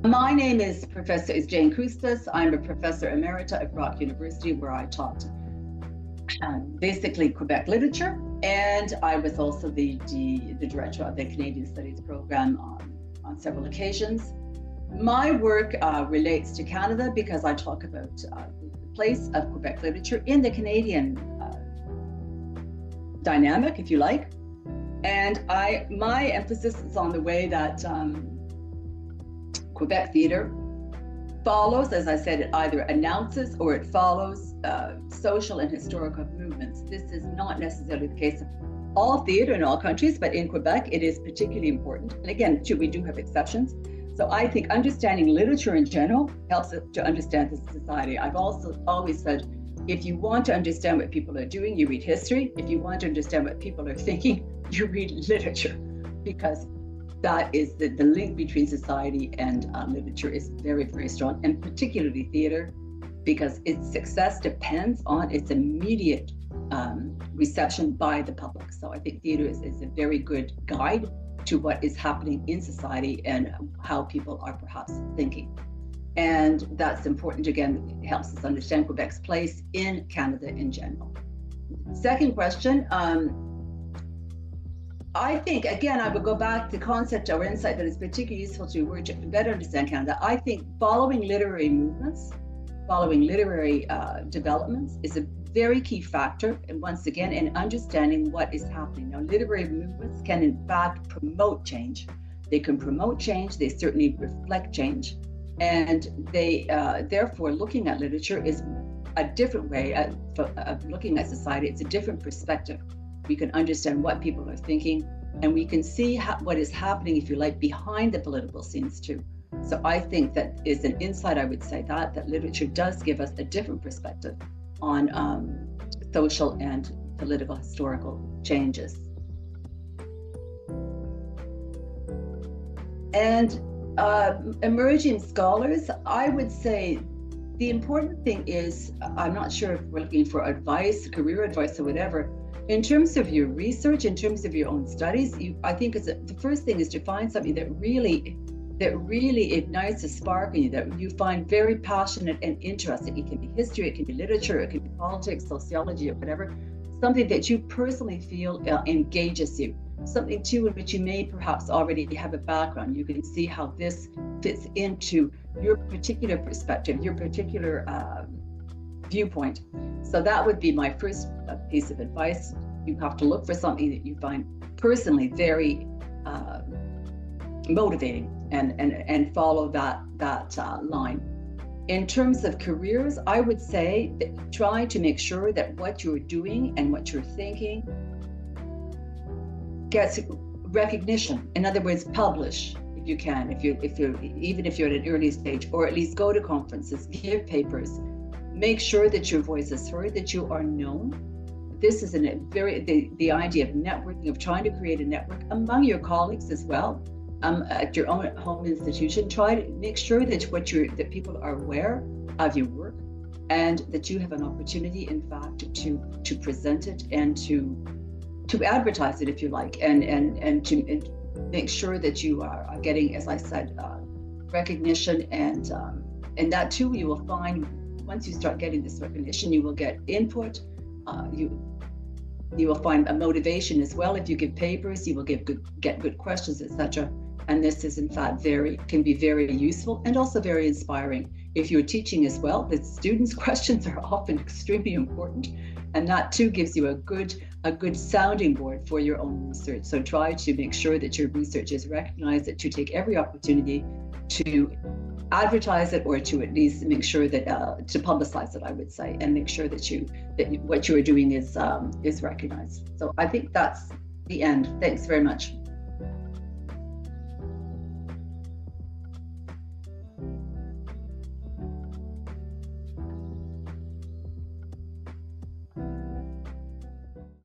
My name is Professor Jane Koustas. I'm a Professor Emerita at Brock University, where I taught basically Quebec literature, and I was also the director of the Canadian Studies program on several occasions. My work relates to Canada because I talk about the place of Quebec literature in the Canadian dynamic, if you like. And my emphasis is on the way that Quebec theater follows, as I said, it either announces or it follows social and historical movements. This is not necessarily the case of all theater in all countries, but in Quebec, it is particularly important. And again, we do have exceptions. So I think understanding literature in general helps us to understand the society. I've also always said, if you want to understand what people are doing, you read history. If you want to understand what people are thinking, you read literature, because that is the link between society and literature is very, very strong, and particularly theater, because its success depends on its immediate reception by the public. So I think theater is a very good guide to what is happening in society and how people are perhaps thinking. And that's important. Again, it helps us understand Quebec's place in Canada in general. Second question, I think, again, I would go back to the concept or insight that is particularly useful to better understand Canada. I think following literary movements, following literary developments is a very key factor, and once again, in understanding what is happening. Now, literary movements can in fact promote change. They can promote change, they certainly reflect change, and they therefore looking at literature is a different way of looking at society. It's a different perspective. We can understand what people are thinking, and we can see what is happening, if you like, behind the political scenes too. So I think that is an insight, I would say, that literature does give us a different perspective on social and political historical changes. And emerging scholars, I would say the important thing is, I'm not sure if we're looking for advice, career advice or whatever, in terms of your research, in terms of your own studies, I think the first thing is to find something that really ignites a spark in you, that you find very passionate and interesting. It can be history, it can be literature, it can be politics, sociology, or whatever. Something that you personally feel engages you. Something too in which you may perhaps already have a background. You can see how this fits into your particular perspective, your particular viewpoint. So that would be my first piece of advice. You have to look for something that you find personally very motivating, and follow that line. In terms of careers, I would say that try to make sure that what you're doing and what you're thinking gets recognition. In other words, publish if you can, even if you're at an early stage, or at least go to conferences, give papers, make sure that your voice is heard, that you are known. This is the idea of networking, of trying to create a network among your colleagues as well. At your own home institution, try to make sure that people are aware of your work, and that you have an opportunity, in fact, to present it and to advertise it, if you like, and to make sure that you are getting, as I said, recognition, and that too you will find once you start getting this recognition, you will get input. You will find a motivation as well. If you give papers, you will get good questions, etc. And this is in fact can be very useful and also very inspiring. If you're teaching as well, the students' questions are often extremely important, and that too gives you a good sounding board for your own research. So try to make sure that your research is recognized, that you take every opportunity to advertise it, or to at least make sure that to publicize it, I would say, and make sure that what you are doing is recognized. So I think that's the end. Thanks very much.